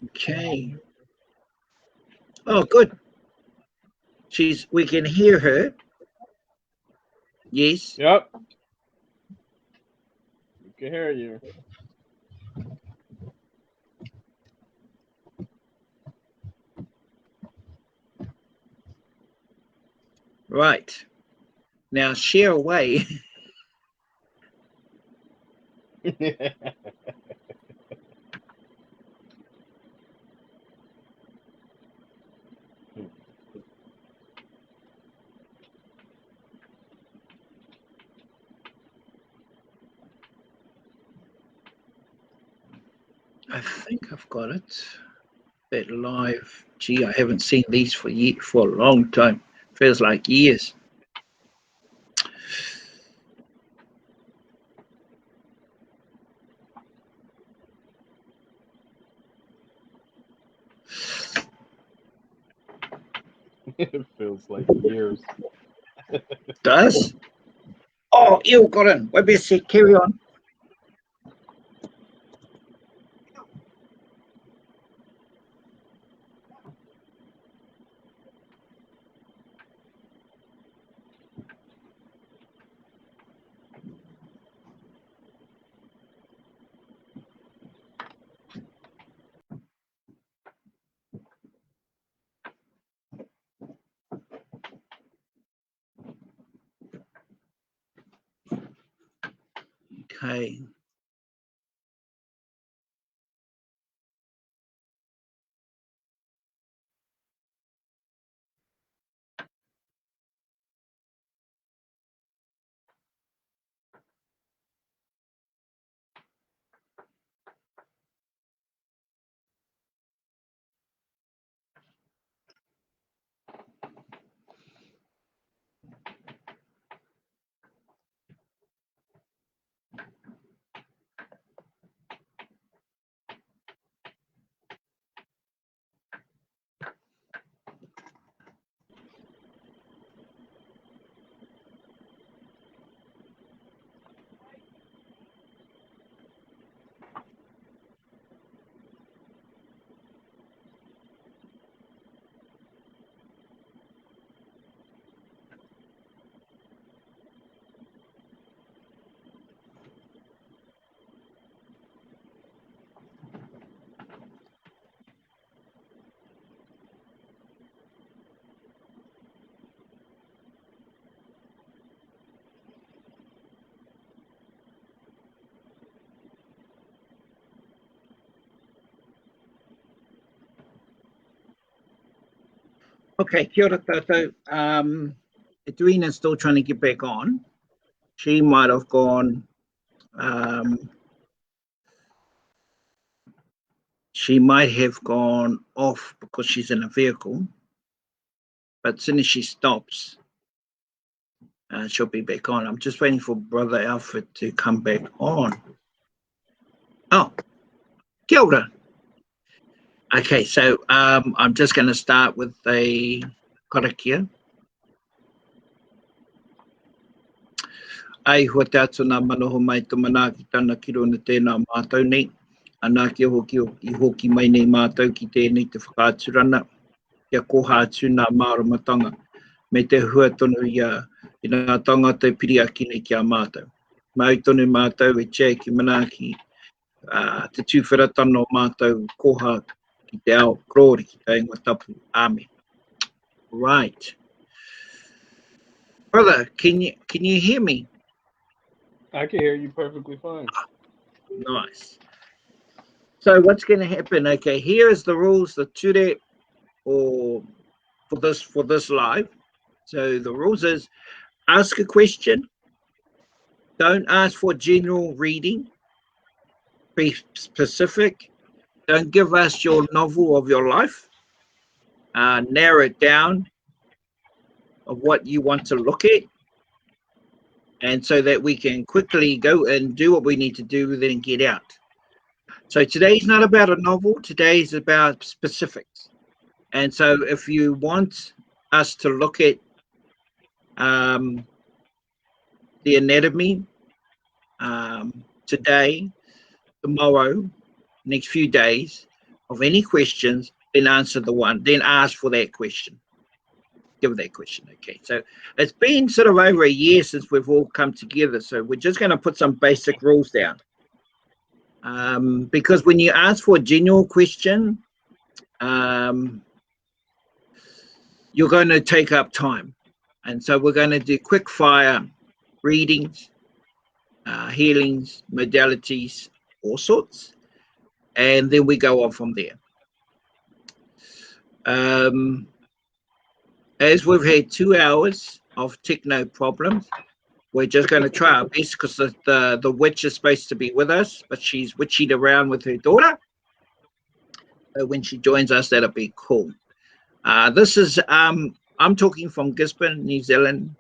Okay. Oh, good. We can hear her. Yes. Yep. We can hear you. Right. Now share away. I think I've got it. That live. Gee, I haven't seen these for a long time. Feels like years. It feels like years. Does? Oh, you got in. What best say? Carry on. Okay. Okay, kia ora tātou. Edwina's still trying to get back on. She might have gone. She might have gone off because she's in a vehicle. But as soon as she stops, she'll be back on. I'm just waiting for Brother Alfred to come back on. Oh, kia ora. Okay, so I'm just going to start with a karakia. Ai hua te atu nā manoho mai te mana ki tana kiro na tēnā mātou nei. Anā kia hoki I hoki mai nei mātou ki tēnei te whakaaturana. Kia koha atu nā māramatanga. Me te hua tonu I nā tangata piri aki nei ki a mātou. Mai tonu mātou e tia ki manaki te tūwhiratano mātou koha ki te ao krori ki te ingoa tapu. Ame. Right. Brother, can you hear me? I can hear you perfectly fine. Nice. So what's going to happen? Okay, here is the rules, the ture or for this live. So the rules is ask a question. Don't ask for general reading. Be specific. Don't give us your novel of your life. Narrow it down of what you want to look at. And so that we can quickly go and do what we need to do, then get out. So today's not about a novel. Today's about specifics. And so if you want us to look at the anatomy today, tomorrow, next few days, of any questions, then answer the one, then ask for that question. Give that question. Okay, so it's been sort of over a year since we've all come together, so we're just going to put some basic rules down. Because when you ask for a general question, you're going to take up time, and so we're going to do quick fire readings, healings, modalities, all sorts, and then we go on from there. As we've had 2 hours of techno problems, we're just going to try our best because the witch is supposed to be with us, but she's witching around with her daughter. So when she joins us, that'll be cool. This is, I'm talking from Gisborne, New Zealand.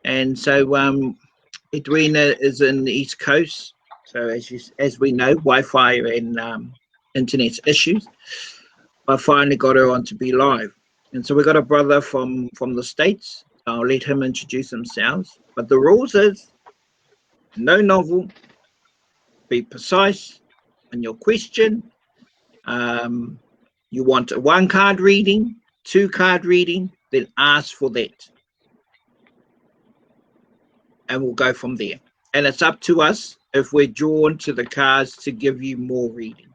And so Edwina is in the East Coast. So as we know, Wi-Fi and internet issues. I finally got her on to be live. And so we got a brother from the States. I'll let him introduce himself. But the rules is no novel, be precise in your question. You want a 1-card reading, 2-card reading, then ask for that. And we'll go from there. And it's up to us if we're drawn to the cards to give you more reading.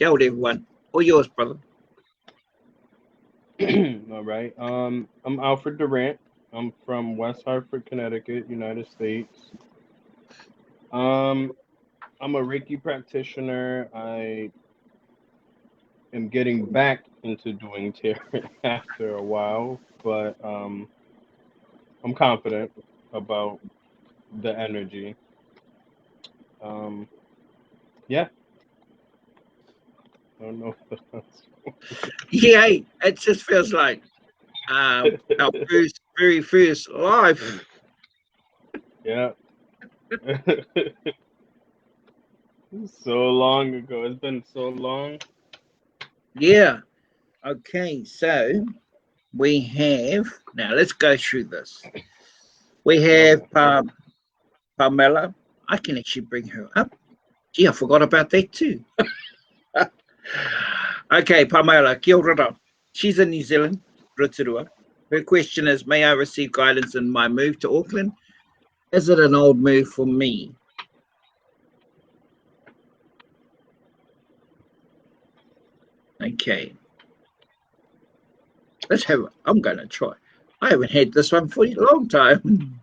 Go on, everyone. All yours, brother. All right. I'm Alfred Durant. I'm from West Hartford, Connecticut, United States. I'm a Reiki practitioner. I am getting back into doing tarot after a while, but I'm confident about the energy. Yeah. I don't know what else. Yeah, it just feels like our very first live. Yeah. So long ago. It's been so long. Yeah. Okay, so we have, now let's go through this. We have Pamela. I can actually bring her up. Gee, I forgot about that too. Okay, Pamela, kia ora. She's in New Zealand, Rotorua. Her question is, may I receive guidance in my move to Auckland? Is it an old move for me? Okay. Let's have, I'm going to try. I haven't had this one for a long time.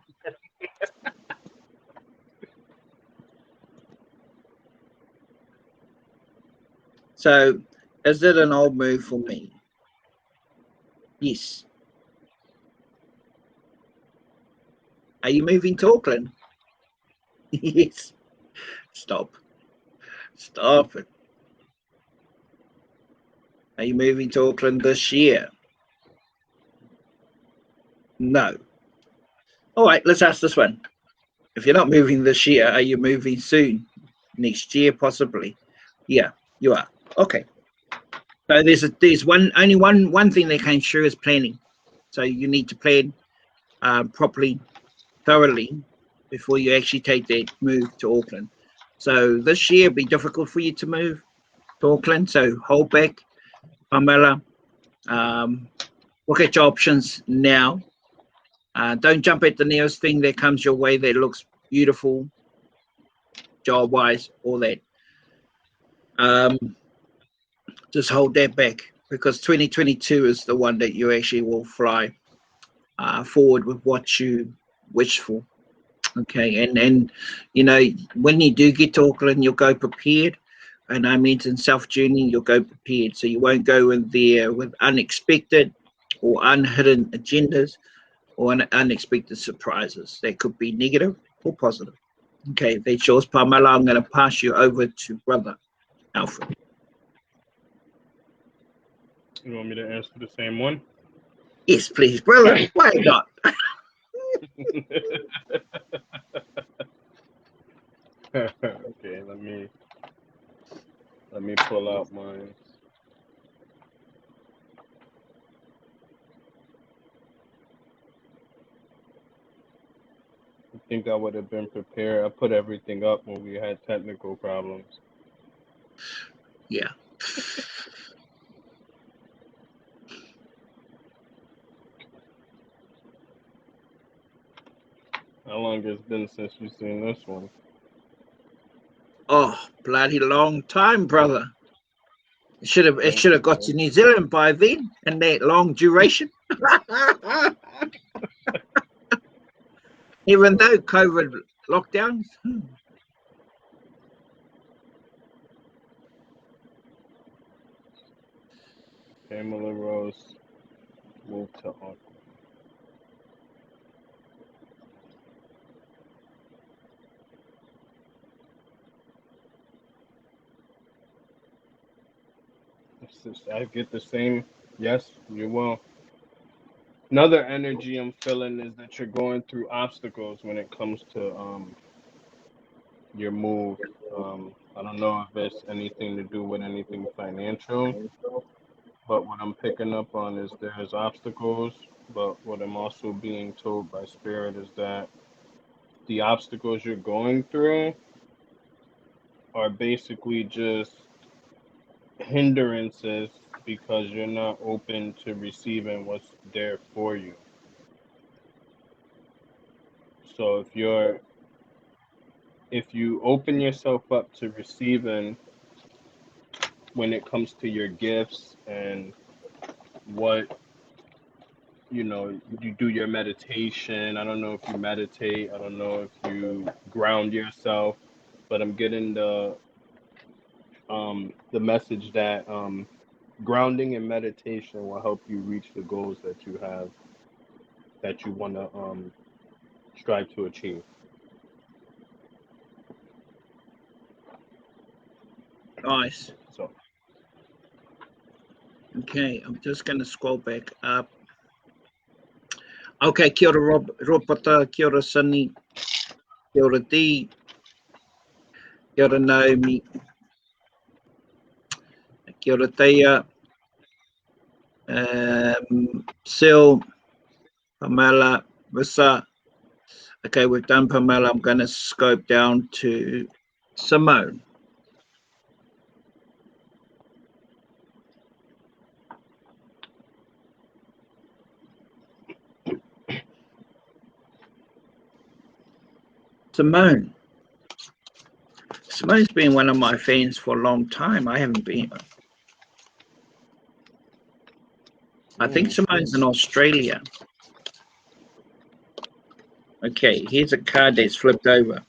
So, is it an old move for me? Yes. Are you moving to Auckland? Yes. Stop. Stop it. Are you moving to Auckland this year? No. All right, let's ask this one. If you're not moving this year, are you moving soon? Next year, possibly. Yeah, you are. Okay. So there's only one thing that came true is planning. So you need to plan properly, thoroughly, before you actually take that move to Auckland. So this year will be difficult for you to move to Auckland. So hold back, Pamela. Look at your options now. Don't jump at the nearest thing that comes your way that looks beautiful, job-wise, all that. Just hold that back because 2022 is the one that you actually will fly forward with what you wish for. Okay, and you know, when you do get to Auckland, you'll go prepared. And I mean, in South Journey, you'll go prepared. So you won't go in there with unexpected or unhidden agendas or unexpected surprises. They could be negative or positive. Okay, that's yours, Pamela. I'm going to pass you over to Brother Alfred. You want me to answer the same one? Yes, please, brother. Why not? Okay, let me pull out mine. I think I would have been prepared. I put everything up when we had technical problems. Yeah. How long has it been since you've seen this one? Oh, bloody long time, brother. It Thank should have you, got to man. New Zealand by then, and that long duration. Even though COVID lockdowns. Pamela Rose moved to Auckland. I get the same. Yes, you will. Another energy I'm feeling is that you're going through obstacles when it comes to your move. I don't know if it's anything to do with anything financial, but what I'm picking up on is there's obstacles. But what I'm also being told by Spirit is that the obstacles you're going through are basically just hindrances because you're not open to receiving what's there for you. So if you open yourself up to receiving when it comes to your gifts and what you do your meditation. I don't know if you meditate. I don't know if you ground yourself, but I'm getting the message that grounding and meditation will help you reach the goals that you have that you want to strive to achieve. Nice. So Okay, I'm just going to scroll back up. Okay, kia ora Ropata, kia ora Sunny, kia ora Dee, kia ora Naomi, kia ora Teia, Sil, Pamela, Rissa. Okay, we've done Pamela. I'm going to scope down to Simone. Simone's been one of my fans for a long time. I haven't been. I think Simone's in Australia. Okay, here's a card that's flipped over.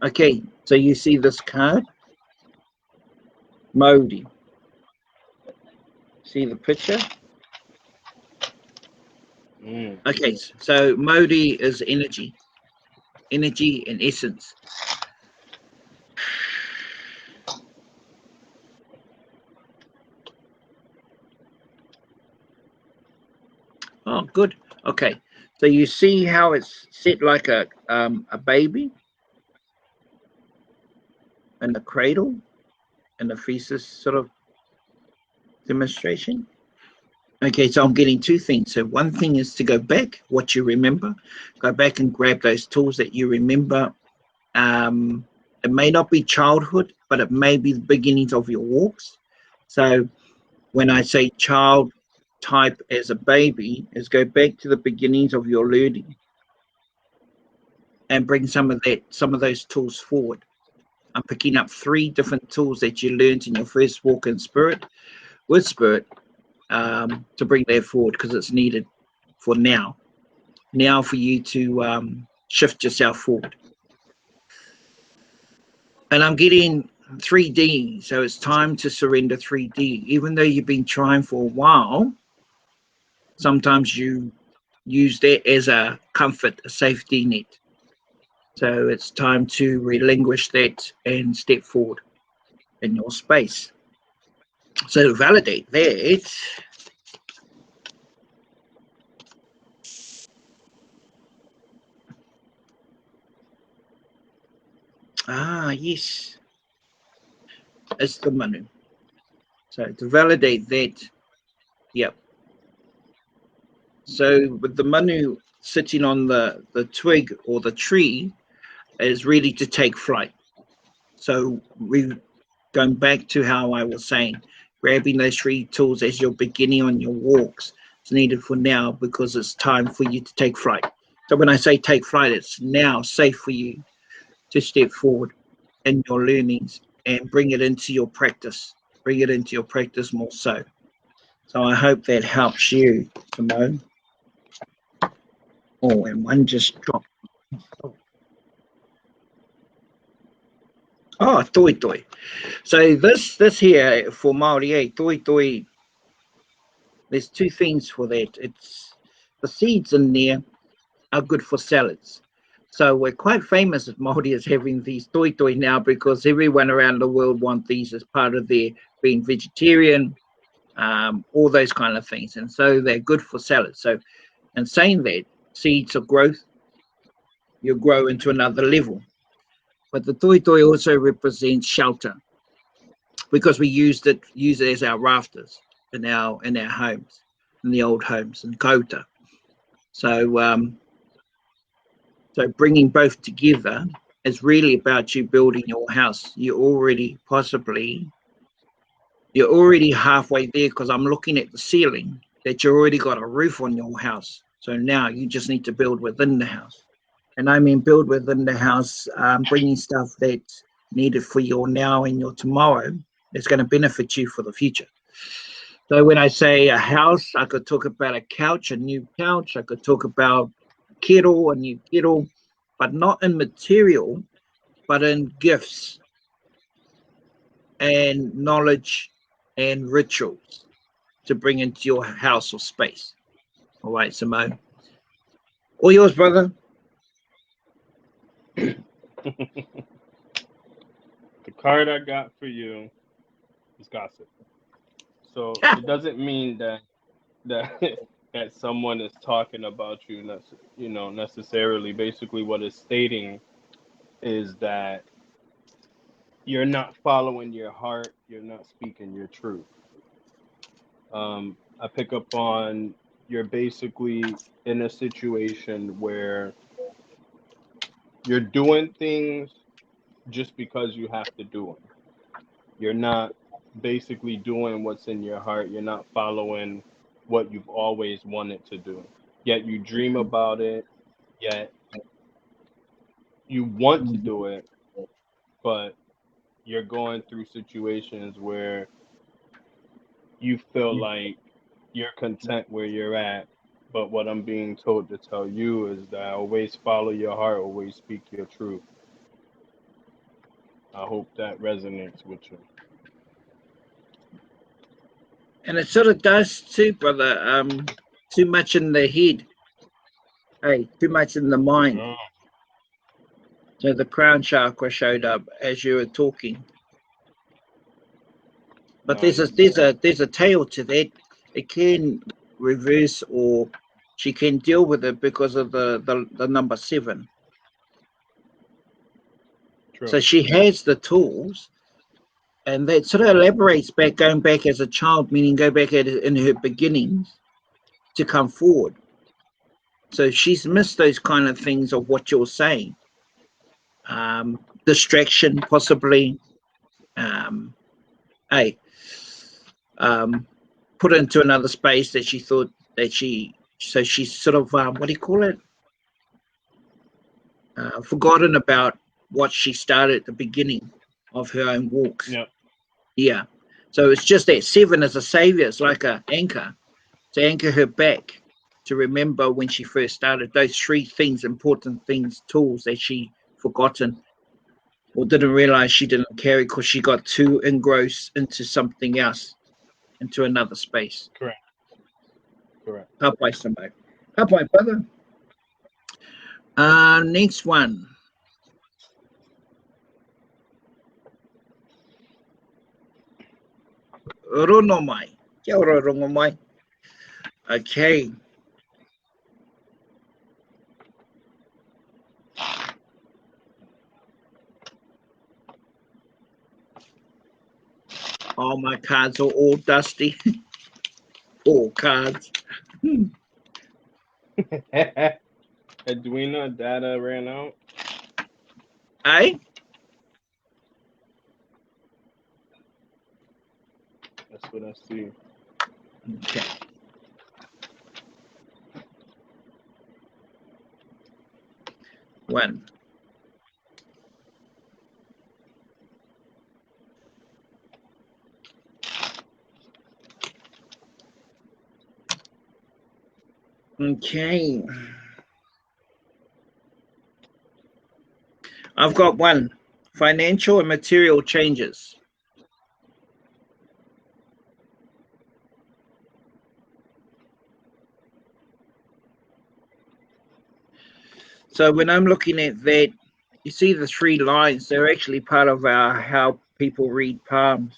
Okay, so you see this card? Modi. See the picture? Okay, so Modi is energy and essence. Oh, good. Okay, so you see how it's set like a baby in the cradle in the fetus sort of demonstration. Okay, so I'm getting two things. So one thing is to go back, what you remember, go back and grab those tools that you remember. It may not be childhood, but it may be the beginnings of your walks. So when I say child type as a baby, is go back to the beginnings of your learning and bring some of those tools forward. I'm picking up 3 different tools that you learned in your first walk in spirit, with spirit, to bring that forward because it's needed for now for you to shift yourself forward. And I'm getting 3D, so it's time to surrender 3D. Even though you've been trying for a while, sometimes you use that as a comfort, a safety net. So it's time to relinquish that and step forward in your space. So to validate that, yes, it's the manu. So to validate that, yep. So with the manu sitting on the twig or the tree is ready to take flight. So we going back to how I was saying, grabbing those 3 tools as you're beginning on your walks is needed for now, because it's time for you to take flight. So when I say take flight, it's now safe for you to step forward in your learnings and bring it into your practice. Bring it into your practice more so. So I hope that helps you, Simone. Oh, and one just dropped. Oh, toi toi. So this here for Maori, toi toi. There's 2 things for that. It's the seeds in there are good for salads. So we're quite famous at Maori as having these toi toi now, because everyone around the world want these as part of their being vegetarian, all those kind of things, and so they're good for salads. So, and saying that, seeds of growth, you grow into another level. But the toi toi also represents shelter, because we use it as our rafters in our homes, in the old homes in Kota. So so bringing both together is really about you building your house. You're already halfway there, because I'm looking at the ceiling that you already got a roof on your house. So now you just need to build within the house. And I mean build within the house, bringing stuff that's needed for your now and your tomorrow that's going to benefit you for the future. So when I say a house, I could talk about a couch, a new couch. I could talk about kettle, a new kettle, but not in material, but in gifts and knowledge and rituals to bring into your house or space. All right, Simone. All yours, brother. The card I got for you is gossip. So it doesn't mean that that someone is talking about you, necessarily. Basically, what it's stating is that you're not following your heart, you're not speaking your truth. I pick up on you're basically in a situation where you're doing things just because you have to do them. You're not basically doing what's in your heart. You're not following what you've always wanted to do. Yet you dream about it, yet you want to do it, but you're going through situations where you feel like you're content where you're at. But what I'm being told to tell you is that always follow your heart, always speak your truth. I hope that resonates with you. And it sort of does too, brother. Too much in the head. Hey, too much in the mind. Oh. So the crown chakra showed up as you were talking. But Nice. there's a tail to that. It can reverse, or she can deal with it because of the number 7. True. So she has the tools, and that sort of elaborates back, going back as a child, meaning go back in her beginnings to come forward. So she's missed those kind of things of what you're saying. Distraction, possibly. Hey, put into another space that she thought that so she's sort of, what do you call it? Forgotten about what she started at the beginning of her own walks. Yep. Yeah. So it's just that 7 is a savior. It's like an anchor to anchor her back, to remember when she first started, those 3 things, important things, tools that she forgotten or didn't realize she didn't carry, because she got too engrossed into something else, into another space. Correct. Hapai somebody. Hapai, brother. Next one. Ronomai. Kia ora, Ronomai. Okay. All my cards are all dusty. All cards. Edwina, data ran out. Hey? That's what I see. Okay. One. Okay. I've got one. Financial and material changes. So when I'm looking at that, you see the three lines, they're actually part of our how people read palms.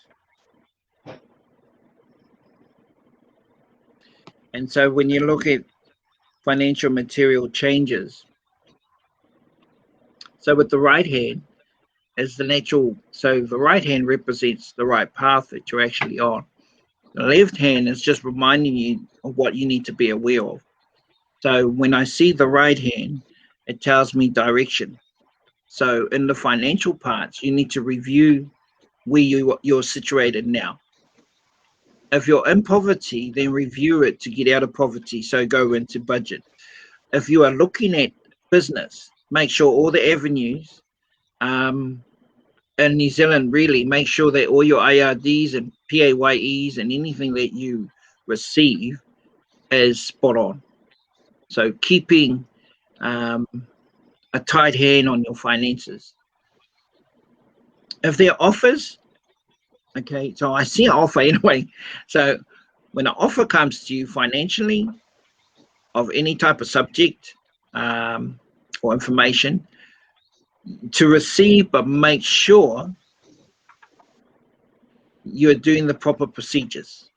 And so when you look at financial material changes, so with the right hand is the natural, so the right hand represents the right path that you're actually on. The left hand is just reminding you of what you need to be aware of. So when I see the right hand, it tells me direction. So in the financial parts, you need to review where you're situated now. If you're in poverty, then review it to get out of poverty. So go into budget. If you are looking at business, make sure all the avenues in New Zealand, really make sure that all your ARDs and PAYEs and anything that you receive is spot on. So keeping a tight hand on your finances. If there are offers, okay, so I see an offer anyway. So when an offer comes to you financially of any type of subject or information, to receive, but make sure you're doing the proper procedures.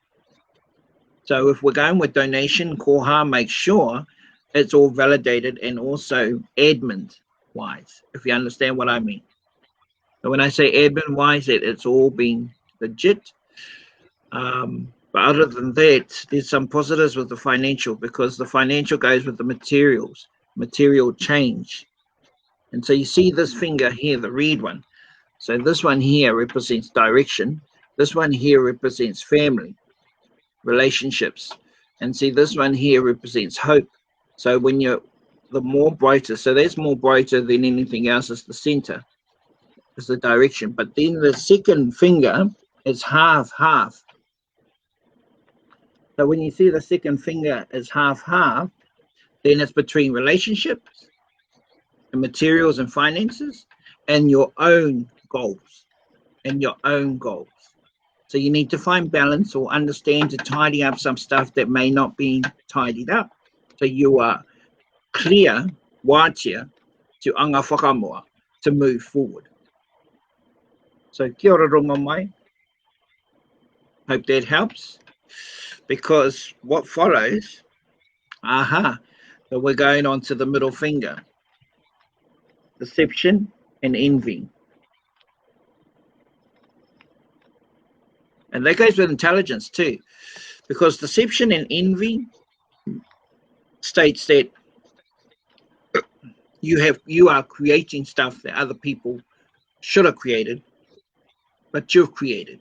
So if we're going with donation, koha, make sure it's all validated and also admin wise, if you understand what I mean. So when I say admin wise, it's all been legit. But other than that, there's some positives with the financial because the financial goes with the material change. And so you see this finger here, the red one. So this one here represents direction. This one here represents family, relationships. And see, this one here represents hope. So when you're the more brighter, so that's more brighter than anything else is the center, is the direction. But then the second finger is half. So when you see the second finger is half, then it's between relationships and materials and finances and your own goals So you need to find balance or understand to tidy up some stuff that may not be tidied up. So you are clear, wātia, to anga whakamoa, to move forward. So kia ora runga mai. Hope that helps. Because what follows, so we're going on to the middle finger. Deception and envy. And that goes with intelligence too. Because deception and envy states that you are creating stuff that other people should have created, but you've created.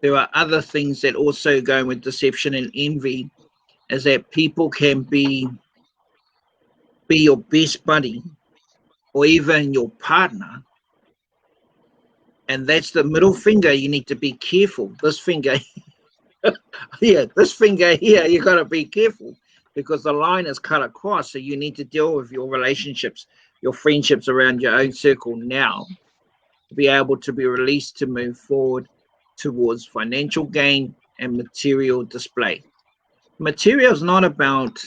There are other things that also go with deception and envy, is that people can be your best buddy or even your partner. And that's the middle finger. You need to be careful. This finger, this finger here, you got to be careful because the line is cut across. So you need to deal with your relationships, your friendships around your own circle now to be able to be released to move forward towards financial gain and material display. Material is not about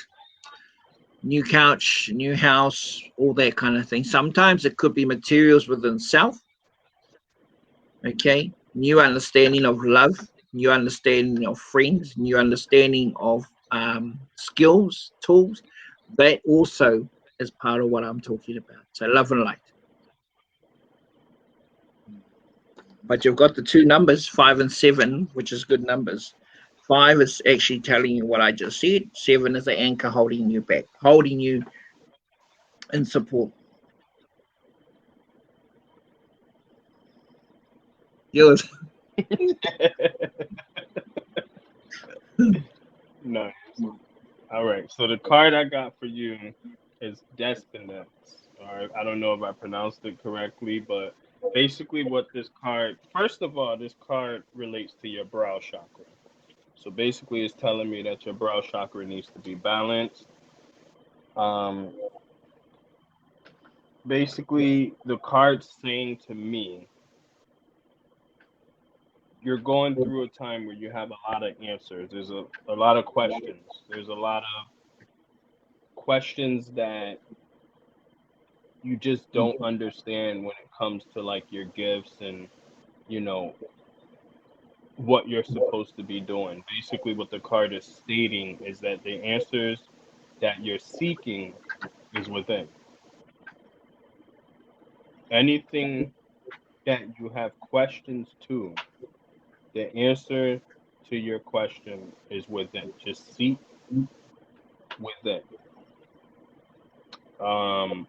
new couch, new house, all that kind of thing. Sometimes it could be materials within self, okay? New understanding of love, new understanding of friends, new understanding of skills, tools. That also is part of what I'm talking about. So love and light. But you've got the two numbers, 5 and 7, which is good numbers. 5 is actually telling you what I just said. 7 is the anchor holding you back, holding you in support. Yours. Nice. All right. So the card I got for you is Destinance. All right. I don't know if I pronounced it correctly, but basically, what this card, first of all, this card relates to your brow chakra. So basically, it's telling me that your brow chakra needs to be balanced. Um, basically, the card's saying to me, you're going through a time where you have a lot of answers. There's a lot of questions. There's a lot of questions that you just don't understand when it comes to like your gifts and you know what you're supposed to be doing. Basically, what the card is stating is that the answers that you're seeking is within. Anything that you have questions to, the answer to your question is within. Just seek within. Um,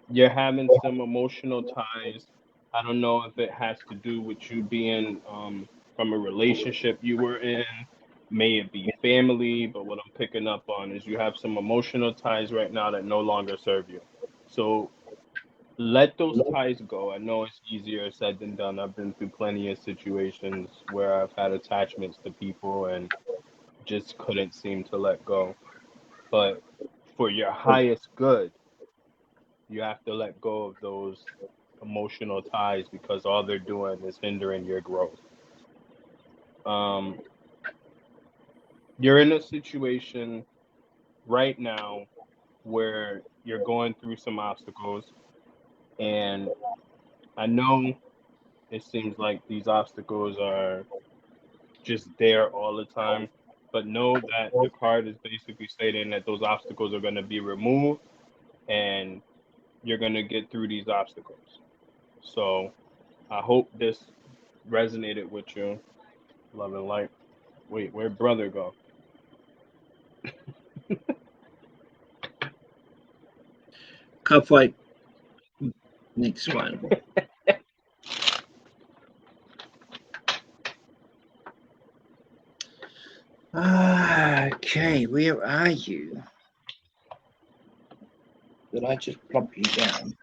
you're having some emotional ties. I don't know if it has to do with you being from a relationship you were in. May it be family, but what I'm picking up on is you have some emotional ties right now that no longer serve you. So let those ties go. I know it's easier said than done. I've been through plenty of situations where I've had attachments to people and just couldn't seem to let go. But for your highest good, you have to let go of those emotional ties because all they're doing is hindering your growth. Um, you're in a situation right now where you're going through some obstacles, and I know it seems like these obstacles are just there all the time, but know that the card is basically stating that those obstacles are going to be removed and you're going to get through these obstacles. So I hope this resonated with you. Love and light. Wait, where'd brother go? Cup fight. Next one. Okay, where are you? Did I just plop you down?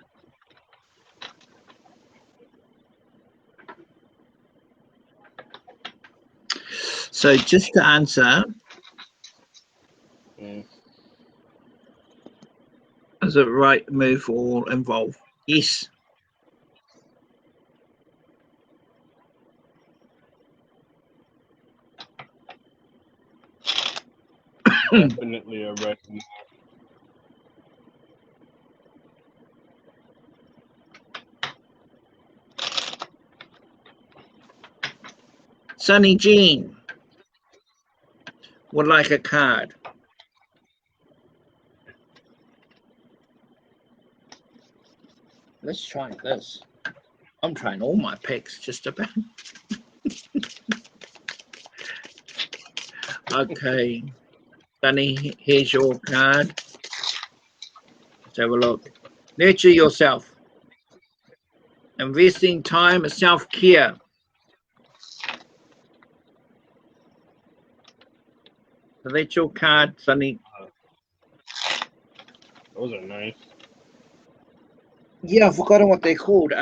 So just to answer, is it right move or involve? Yes. Definitely a red. Sunny Jean would like a card. Let's try this. I'm trying all my picks just about. Okay, Sunny, here's your card. Let's have a look. Nurture yourself. Investing time in self-care. So that's your card, Sunny. Those are nice. Yeah, I've forgotten what they're called.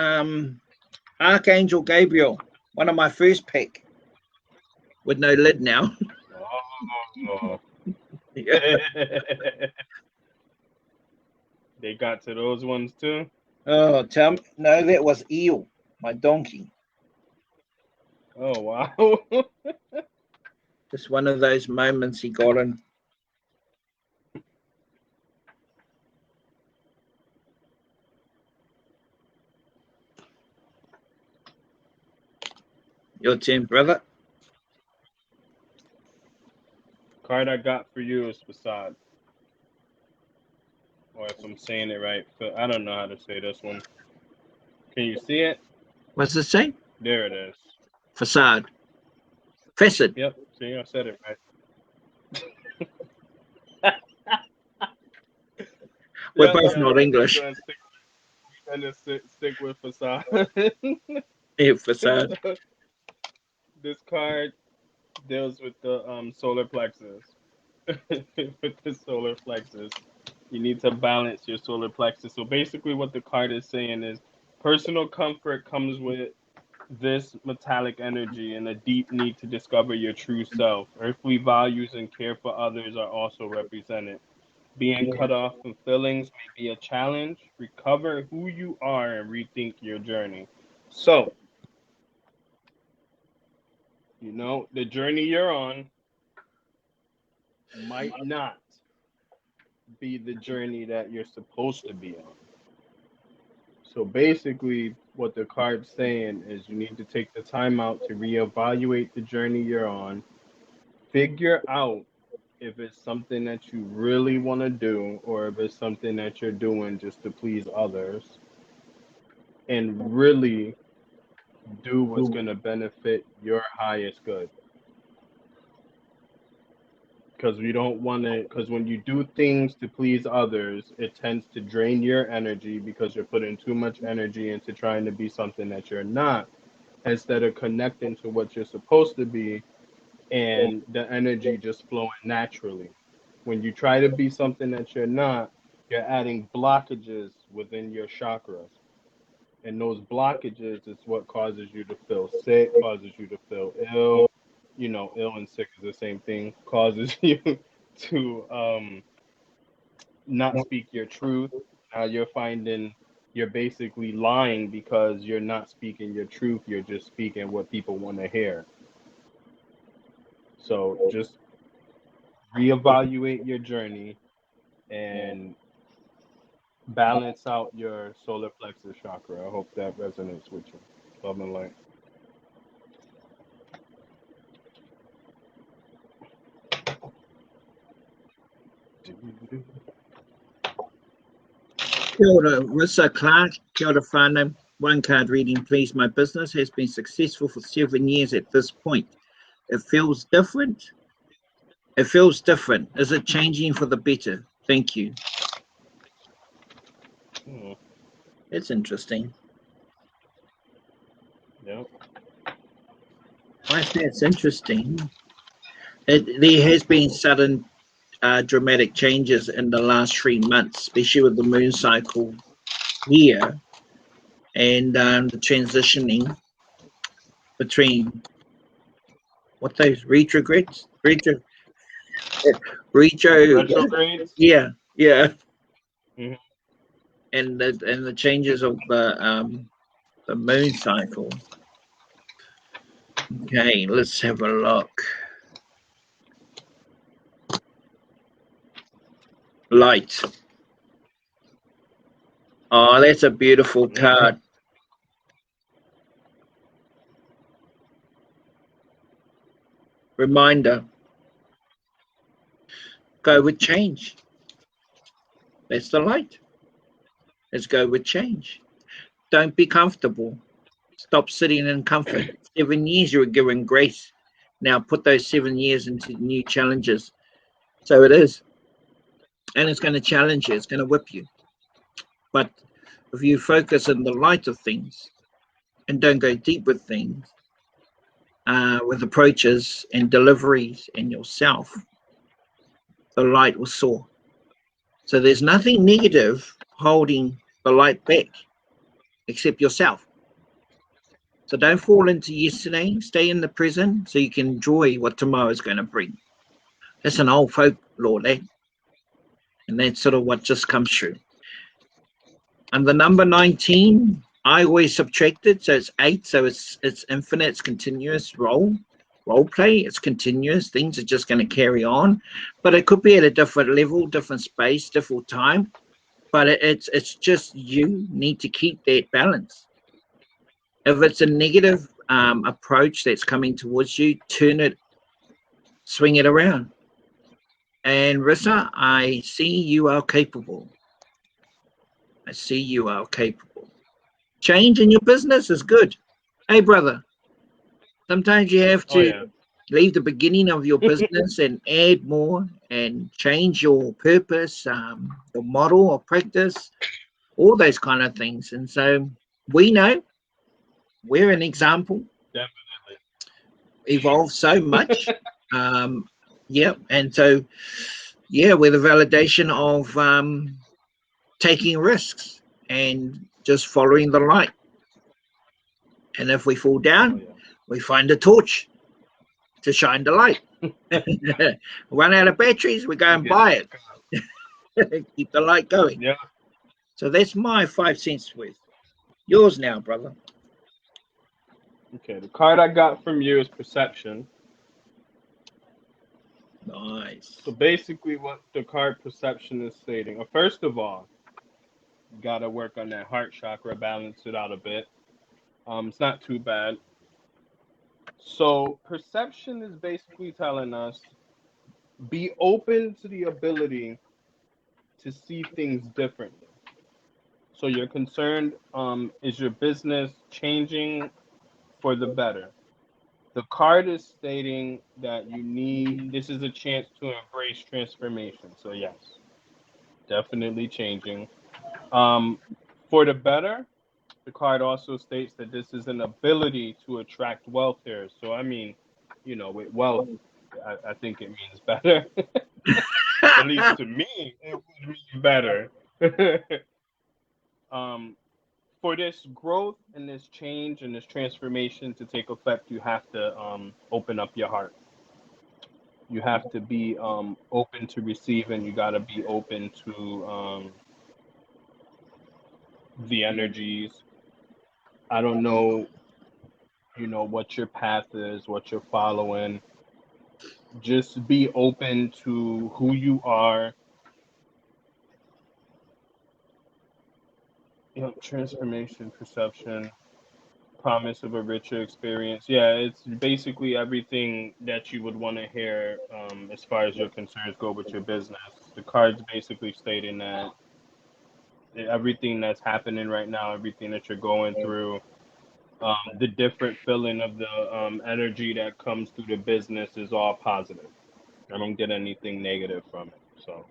Archangel Gabriel, one of my first pick, with no lid now. Oh. Yeah. They got to those ones too. Oh, tell me. No, that was Eel, my donkey. Oh wow. Just one of those moments he got in. Your turn, brother. Card I got for you is Facade. Or if I'm saying it right, I don't know how to say this one. Can you see it? What's it say? There it is. Facade. Facade. Yep. See, I said it right. We're Yeah, both yeah. not English. We're gonna stick with Facade. Yeah, facade. This card deals with the solar plexus. With the solar plexus, you need to balance your solar plexus. So basically, what the card is saying is personal comfort comes with this metallic energy and a deep need to discover your true self. Earthly values and care for others are also represented. Being cut off from feelings may be a challenge. Recover who you are and rethink your journey. So, the journey you're on might not be the journey that you're supposed to be on. So basically, what the card's saying is you need to take the time out to reevaluate the journey you're on, figure out if it's something that you really want to do or if it's something that you're doing just to please others, and really do what's going to benefit your highest good. Because we don't want to, because when you do things to please others, it tends to drain your energy because you're putting too much energy into trying to be something that you're not, instead of connecting to what you're supposed to be and the energy just flowing naturally. When you try to be something that you're not, you're adding blockages within your chakras. And those blockages is what causes you to feel sick, causes you to feel ill. Ill and sick is the same thing. Causes you to not speak your truth. Now you're finding you're basically lying because you're not speaking your truth. You're just speaking what people want to hear. So just reevaluate your journey and balance out your solar plexus chakra. I hope that resonates with you. Love and light. Kia ora, Rissa Clark. Kia ora whānau. One card reading, please. My business has been successful for 7 years at this point. It feels different. It feels different. Is it changing for the better? Thank you. That's interesting. Yep. I think it's interesting. There has been sudden dramatic changes in the last 3 months, especially with the moon cycle here and the transitioning between what those retrogrades, Retrogrades. yeah, yeah, Mhm. and the changes of the moon cycle. Okay, let's have a look. Light. Oh, that's a beautiful card. Reminder. Go with change. That's the light. Let's go with change. Don't be comfortable. Stop sitting in comfort. 7 years you were given grace. Now put those 7 years into new challenges. So it is. And it's going to challenge you. It's going to whip you. But if you focus on the light of things and don't go deep with things, with approaches and deliveries and yourself, the light will soar. So there's nothing negative holding the light back except yourself. So don't fall into yesterday. Stay in the present so you can enjoy what tomorrow is going to bring. That's an old folklore, eh? And that's sort of what just comes true. And the number 19, I always subtracted, so it's 8, so it's infinite, it's continuous role play, it's continuous, things are just going to carry on. But it could be at a different level, different space, different time. But it's just you need to keep that balance. If it's a negative approach that's coming towards you, turn it, swing it around. And Rissa, I see you are capable. I see you are capable. Change in your business is good. Hey, brother, sometimes you have Oh to yeah. leave the beginning of your business and add more and change your purpose, your model or practice, all those kind of things. And so we know we're an example. Definitely. Evolved so much. Yeah, and so yeah, we're the validation of taking risks and just following the light. And if we fall Oh down, yeah. we find a torch to shine the light. Run out of batteries, we go You and get buy back up. it. Keep the light going. Yeah. So that's my 5 cents worth. Yours now, brother. Okay. The card I got from you is perception. Nice. So basically, what the card perception is stating. First of all, you gotta work on that heart chakra, balance it out a bit. It's not too bad. So perception is basically telling us be open to the ability to see things differently. So you're concerned, is your business changing for the better? The card is stating that this is a chance to embrace transformation. So yes, definitely changing. Um, for the better, the card also states that this is an ability to attract wealth here. So I mean, with wealth, I think it means better. At least to me, it would mean better. um, for this growth and this change and this transformation to take effect, you have to open up your heart. You have to be open to receive, and you got to be open to the energies. I don't know, what your path is, what you're following. Just be open to who you are. Transformation, perception, promise of a richer experience. Yeah, it's basically everything that you would want to hear as far as your concerns go with your business. The card's basically stating that everything that's happening right now, everything that you're going through, the different feeling of the energy that comes through the business is all positive. I don't get anything negative from it. So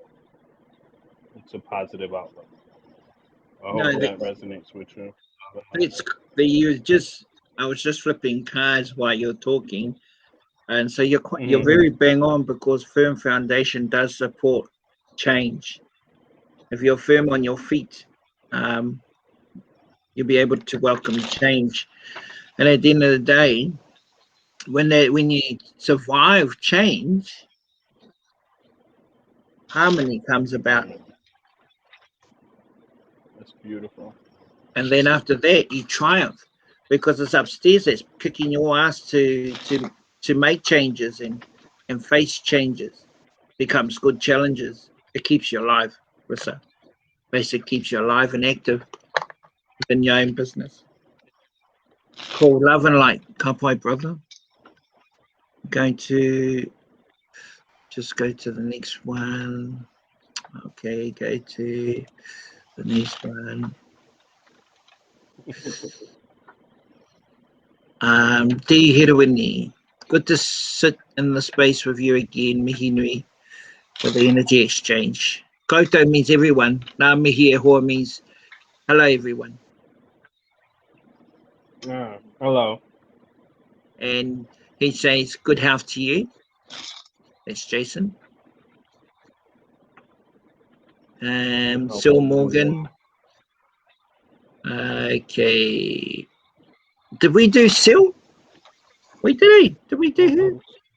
it's a positive outlook. I No, hope that resonates with you. it's the you just. I was just flipping cards while you're talking, and so you're Mm-hmm. very bang on because firm foundation does support change. If you're firm on your feet, um, you'll be able to welcome change. And at the end of the day, when you survive change, harmony comes about, That's beautiful. and then after that, you triumph because it's upstairs that's kicking your ass to make changes and face changes, becomes good challenges. It keeps you alive, Rissa. Basically, keeps you alive and active within your own business. Cool, love and light, Kapai brother. Going to just go to the next one. Okay, go to the next one. WeheRua. Good to sit in the space with you again, Mihinui, for the energy exchange. Koto means everyone. Nā mihi e hoa means hello, everyone. Hello. And he says, good health to you. That's Jason. Sil Morgan. Okay. Did we do Sil? We did. Did we do her?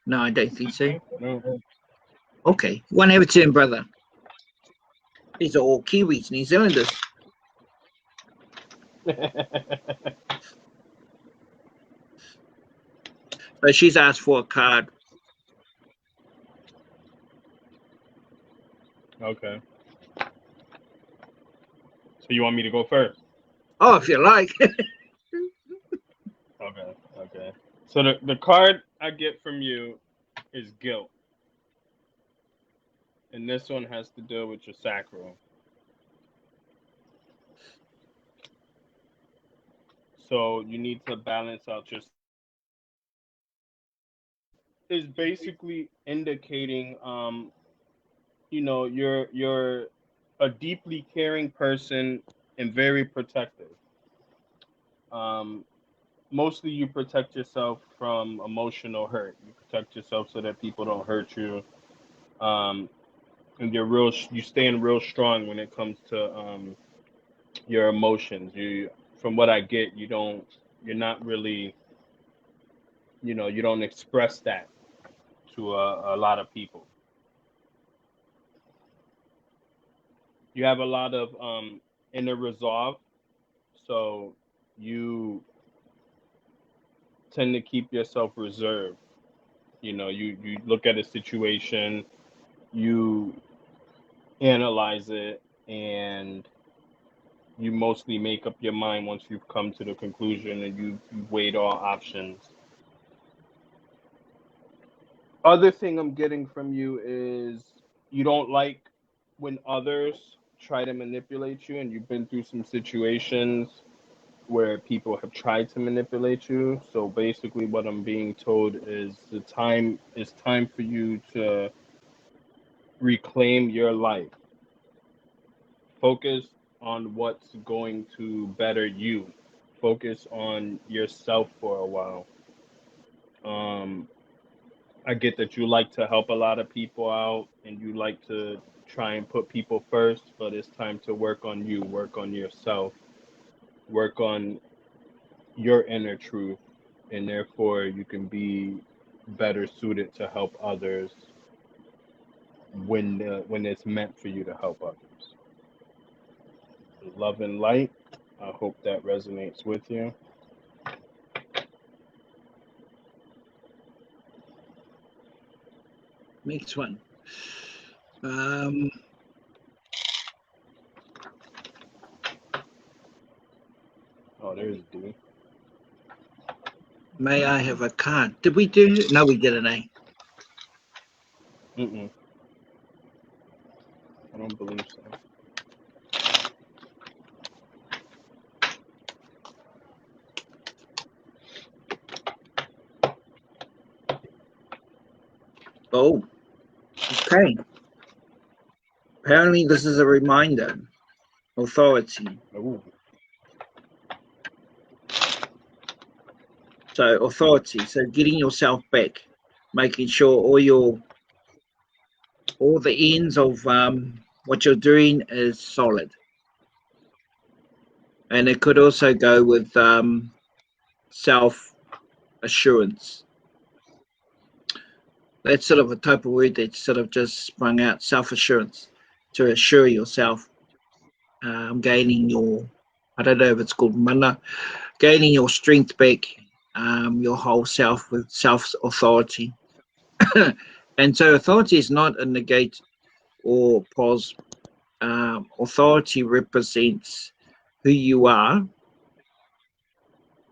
No, I don't think so. No. Okay. One have a turn, brother. These are all Kiwis, New Zealanders. So she's asked for a card. Okay. So you want me to go first? Oh, if you like. Okay. Okay. So the card I get from you is guilt. And this one has to do with your sacral. So you need to balance out your is basically indicating you're a deeply caring person and very protective. Um mostly you protect yourself from emotional hurt. You protect yourself so that people don't hurt you. Um, and you staying real strong when it comes to your emotions. From what I get, you're not really, you don't express that to a lot of people. You have a lot of inner resolve, so you tend to keep yourself reserved. You look at a situation, you analyze it, and you mostly make up your mind once you've come to the conclusion and you've weighed all options. Other thing I'm getting from you is you don't like when others try to manipulate you, and you've been through some situations where people have tried to manipulate you. So basically, what I'm being told is time for you to reclaim your life. Focus on what's going to better you. Focus on yourself for a while. Um, I get that you like to help a lot of people out and you like to try and put people first, but it's time to work on you, work on yourself, work on your inner truth, and therefore you can be better suited to help others when it's meant for you to help others. Love and light. I hope that resonates with you. Next one. Um, Oh, there's D. may I have a card? Did we do? No, we didn't. Mm-mm. I don't believe so. Oh, okay. Apparently, this is a reminder. Authority. Ooh. So authority. So getting yourself back, making sure all the ends of what you're doing is solid. And it could also go with self assurance. That's sort of a type of word that sort of just sprung out, self assurance, to assure yourself, gaining your, I don't know if it's called mana, gaining your strength back, your whole self with self authority. And so authority is not a negate or pause. Authority represents who you are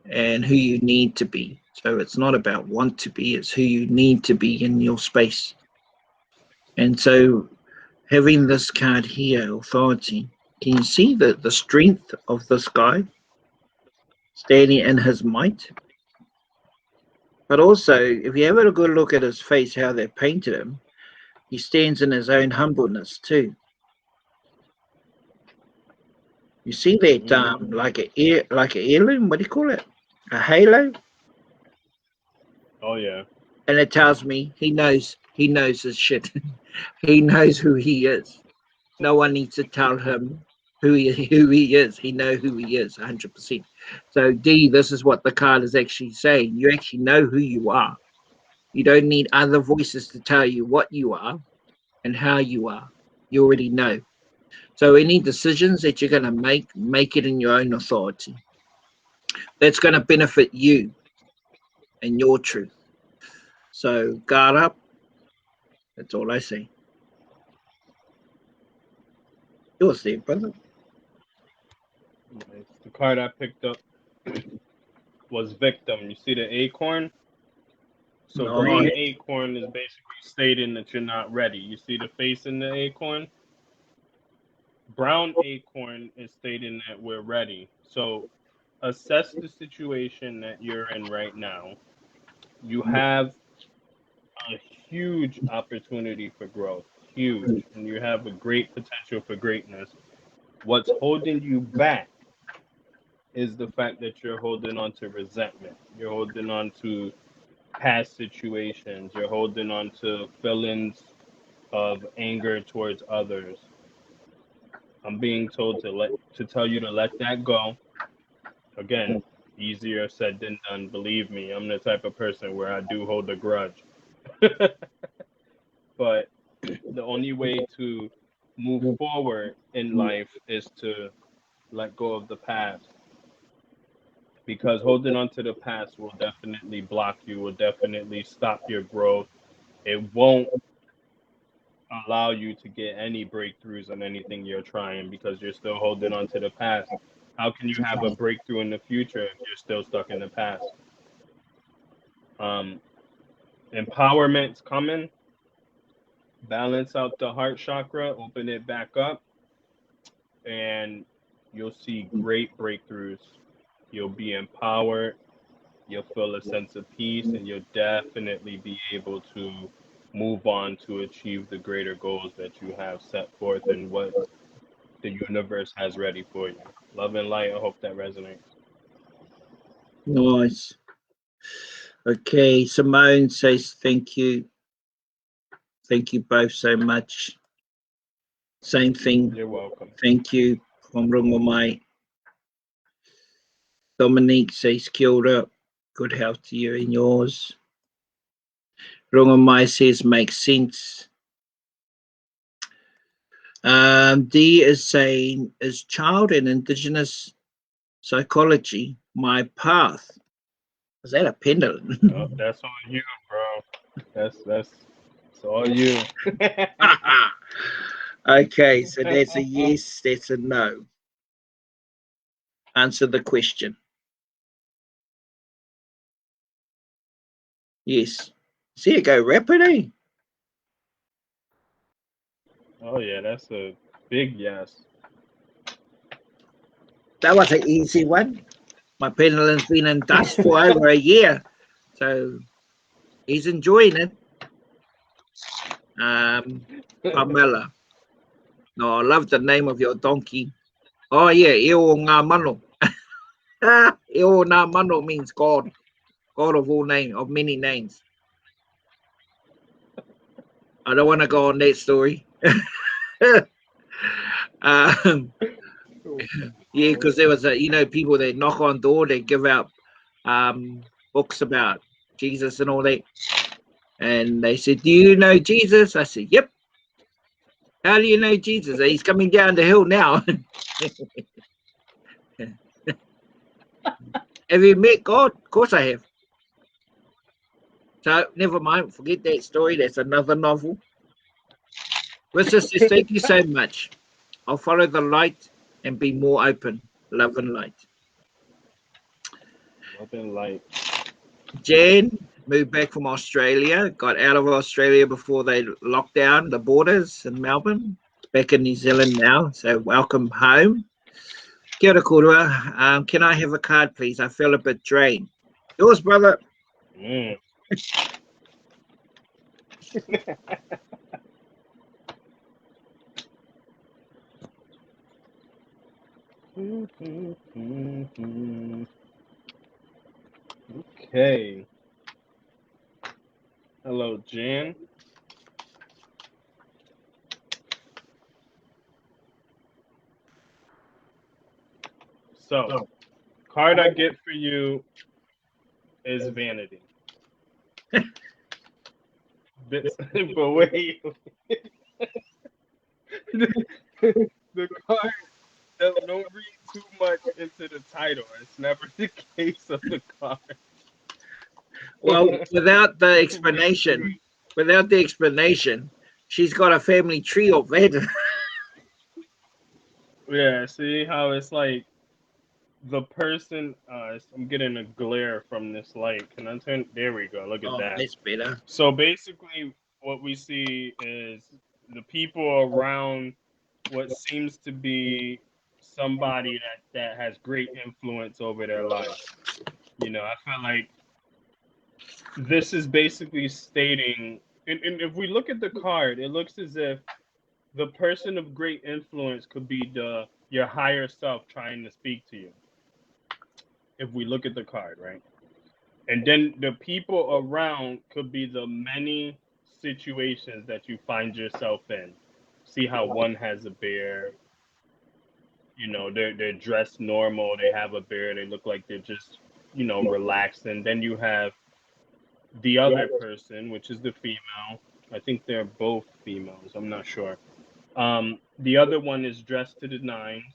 and who you need to be. So it's not about want to be, it's who you need to be in your space. And so having this card here, authority, can you see the strength of this guy standing in his might? But also, if you have a good look at his face, how they painted him, he stands in his own humbleness too. You see that Mm-hmm. like a heirloom, what do you call it? A halo? Oh yeah. And it tells me he knows his shit. He knows who he is. No one needs to tell him who he is. He knows who he is 100%. So D, this is what the card is actually saying. You actually know who you are. You don't need other voices to tell you what you are and how you are. You already know. So any decisions that you're going to make it in your own authority. That's going to benefit you and your truth. So guard up. That's all I say. Yours there, brother. Nice. The card I picked up was victim. You see the acorn? So No, green acorn is basically stating that you're not ready. You see the face in the acorn? Brown acorn is stating that we're ready. So assess the situation that you're in right now. You have a huge opportunity for growth, huge, and you have a great potential for greatness. What's holding you back is the fact that you're holding on to resentment. You're holding on to past situations. You're holding on to feelings of anger towards others. I'm being told to tell you to let that go. Again, easier said than done. Believe me, I'm the type of person where I do hold a grudge. But the only way to move forward in life is to let go of the past, because holding on to the past will definitely block you, will definitely stop your growth. It won't allow you to get any breakthroughs on anything you're trying because you're still holding on to the past. How can you have a breakthrough in the future if you're still stuck in the past? Um, Empowerment's coming. Balance out the heart chakra, open it back up, and you'll see great breakthroughs. You'll be empowered. You'll feel a sense of peace, and you'll definitely be able to move on to achieve the greater goals that you have set forth and what the universe has ready for you. Love and light. I hope that resonates. Nice. Okay, Simone says thank you. Thank you both so much. Same thing. You're welcome. Thank you from Rungomai. Dominique says kia ora. Good health to you and yours. Rungomai says makes sense. D is saying, is child and Indigenous psychology my path? Is that a pendulum? Oh, that's all you, bro. That's all you. Okay, so that's a yes, that's a no. Answer the question. Yes. See it go rapid, eh? Oh yeah, that's a big yes. That was an easy one. My pendulum's been in dust for over a year, so he's enjoying it. Pamela. No, I love the name of your donkey. Oh yeah, Eo Ngā Mano. Eo Ngā Mano means God. God of all names, of many names. I don't want to go on that story. Yeah, because there was people that knock on door, they give out books about Jesus and all that. And they said, do you know Jesus? I said, yep. How do you know Jesus? He's coming down the hill now. Have you met God? Of course I have. So never mind, forget that story. That's another novel. Rissa says, thank you so much. I'll follow the light and be more open. Love and light. Love and light. Jan moved back from Australia, got out of Australia before they locked down the borders in Melbourne. Back in New Zealand now, so welcome home. Kia ora korua. Can I have a card, please? I feel a bit drained. Yours, brother. Okay. Hello, Jan. So, card I get for you is vanity. But wait, the card, don't read too much into the title. It's never the case of the card. Well, without the explanation, she's got a family tree of that. Yeah, see how it's like the person. I'm getting a glare from this light. Can I turn? There we go. Look at that. That's better. So basically, what we see is the people around what seems to be somebody that has great influence over their life. I feel like this is basically stating, and if we look at the card, it looks as if the person of great influence could be your higher self trying to speak to you. if we look at the card, right? And then the people around could be the many situations that you find yourself in. See how one has a bear, you know, they're dressed normal, they have a bear, they look like they're just, you know, relaxed. And then you have the other person, which is the female. I think they're both females, I'm not sure. The other one is dressed to the nines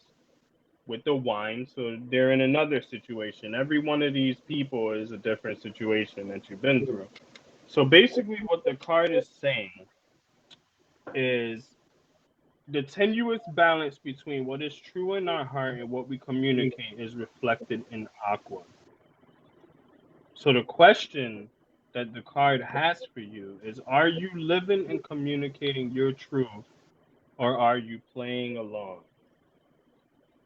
with the wine, so they're in another situation. Every one of these people is a different situation that you've been through. So basically, what the card is saying is the tenuous balance between what is true in our heart and what we communicate is reflected in aqua. So the question that the card has for you is, are you living and communicating your truth, or are you playing along?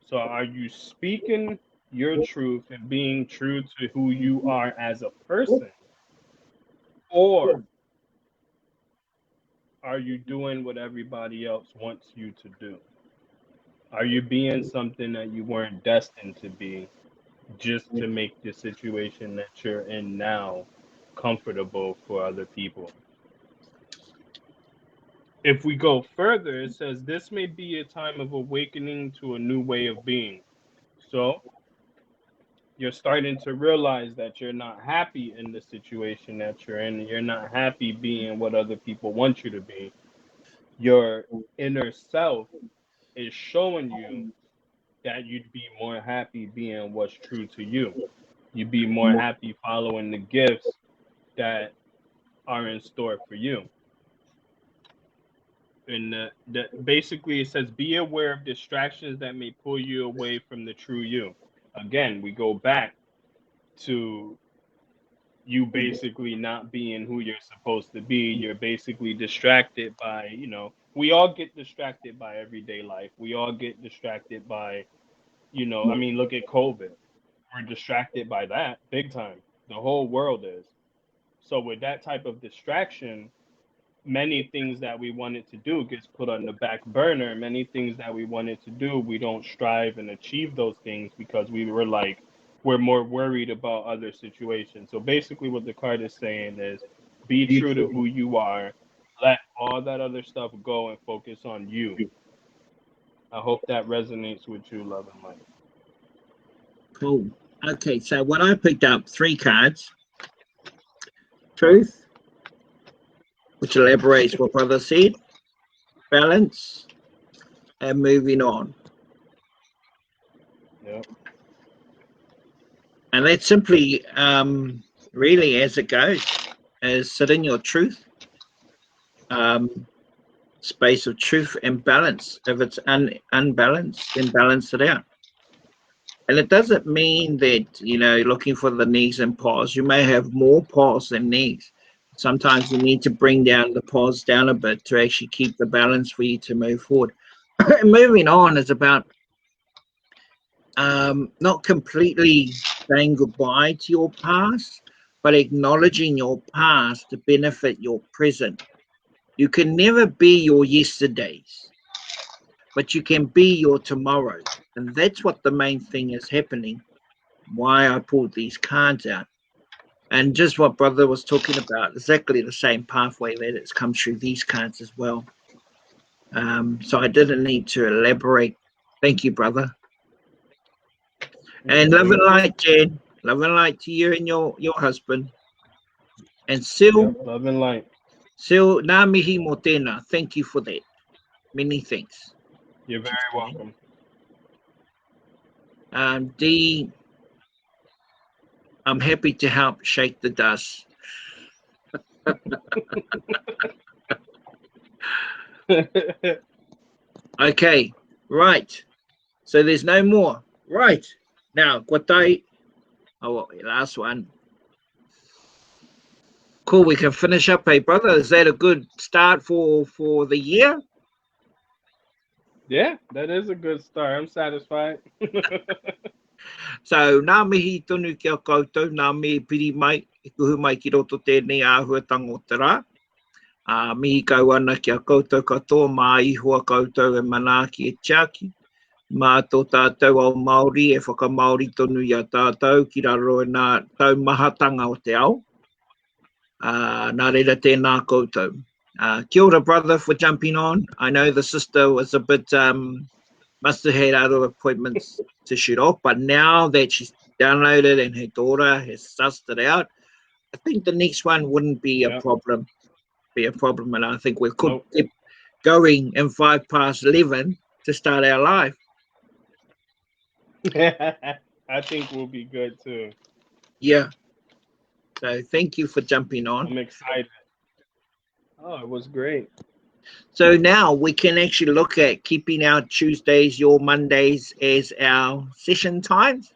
So are you speaking your truth and being true to who you are as a person? Or are you doing what everybody else wants you to do? Are you being something that you weren't destined to be just to make the situation that you're in now comfortable for other people? If we go further, it says this may be a time of awakening to a new way of being. So you're starting to realize that you're not happy in the situation that you're in. You're not happy being what other people want you to be. Your inner self is showing you that you'd be more happy being what's true to you. You'd be more happy following the gifts that are in store for you. And basically, it says be aware of distractions that may pull you away from the true you. Again, we go back to you basically not being who you're supposed to be. You're basically distracted by, you know, we all get distracted by everyday life. We all get distracted by, you know, I mean, look at COVID. We're distracted by that big time. The whole world is. So with that type of distraction, many things that we wanted to do gets put on the back burner. Many things that we wanted to do, we don't strive and achieve those things because we were like, we're more worried about other situations. So basically what the card is saying is be true to who you are, let all that other stuff go and focus on you. I hope that resonates with you, love and light. Cool. Okay, so when I picked up 3 cards, truth, which elaborates what brother said, balance, and moving on. Yep. And that's simply, really as it goes, is sit in your truth, space of truth and balance. If it's unbalanced, then balance it out. And it doesn't mean that, you know, looking for the knees and paws. You may have more paws than knees. Sometimes you need to bring down the paws down a bit to actually keep the balance for you to move forward. Moving on is about not completely saying goodbye to your past, but acknowledging your past to benefit your present. You can never be your yesterdays, but you can be your tomorrow. And that's what the main thing is happening, why I pulled these cards out. And just what brother was talking about, exactly the same pathway that it's come through these cards as well. So I didn't need to elaborate. Thank you, brother. And love and light, Jen. Love and light to you and your husband. And Sil, Yep, love and light. Sil, nā mihi mō tēnā. Thank you for that. Many thanks. You're very welcome. D, I'm happy to help shake the dust. Okay, right. So there's no more. Right. Now, Guatai. Oh, last one. Cool, we can finish up, hey brother. Is that a good start for the year? Yeah, that is a good start. I'm satisfied. So, nā mihi tonu kia koutou, nā mihi piri mai, e kuhu mai ki roto tēnei āhuatanga o te rā. Mihi kau ana kia koutou katoa, mā ihua koutou e mana ki e tiaki. Mā tō tātou au Māori e whakamaori tonu i a tātou ki raro e nā taumahatanga o te ao. Nā reira tēnā koutou. Kia ora, brother, for jumping on. I know the sister was a bit, must have had other appointments to shoot off, but now that she's downloaded and her daughter has sussed it out, I think the next one wouldn't be a problem. And I think we could keep going in 11:05 to start our live. I think we'll be good too. Yeah. So thank you for jumping on. I'm excited. Oh, it was great. So now we can actually look at keeping our Tuesdays, your Mondays as our session times.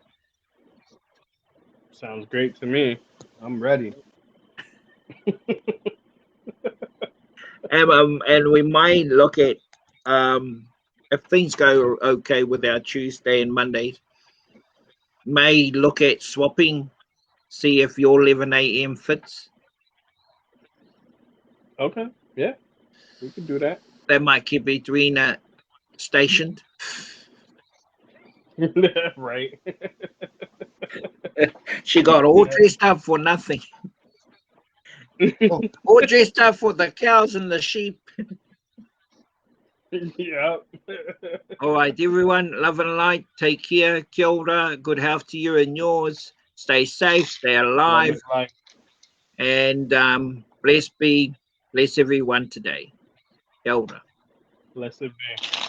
Sounds great to me. I'm ready. And we might look at if things go okay with our Tuesday and Mondays, may look at swapping, see if your 11 a.m. fits. Okay, yeah, we can do that. That might keep Edwina stationed. Right. She got all dressed up for nothing. All dressed up for the cows and the sheep. Yeah. All right, everyone, love and light. Take care. Kia ora. Good health to you and yours. Stay safe. Stay alive. And bless everyone today. Kia ora. Blessed be.